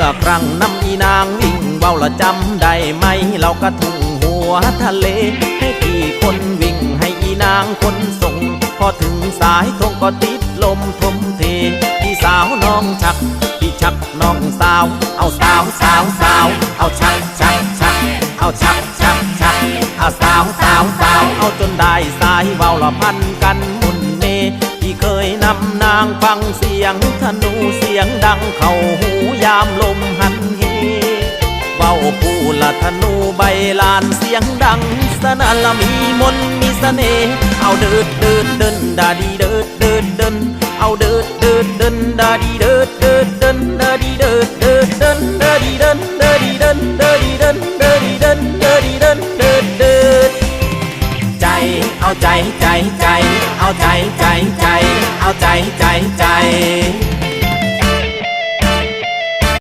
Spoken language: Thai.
มื่อครั้งน้ำอีนางวิ่งเบาละจำได้ไหมเรากระทุ่งหัวทะเลให้พี่คนวิ่งให้อีนางคนส่งพอถึงสายตรงก็ติดลมทมเทพี่สาวน้องชักพี่ชักน้องสาวเอาสาวสาวสาวเอาชักชักชักเอาชักชักชักเอาสาวสาวสาวเอาจนได้สายเบาละพันกันมุนเนที่เคยนำนางฟังเสียงธนูเสียงดังเข้าหูยามลมหันเหเบาปูละธนูใบลานเสียงดังสนั่นละมีมนมีเสน่ห์เอาเดิดเดิดเดินดาดีเดิดเดิดเดินเอาเดิดเดิดเดินดาดีเดิดเดิดเดินดาดีเดิดเดิดเดินดาดีเดินเดิดีเดินเดิดีเดินเดิดีเดินเดิดีเดินเดิดเดิดใจเอาใจใจใจเอาใจใจใจเอาใจใจใจ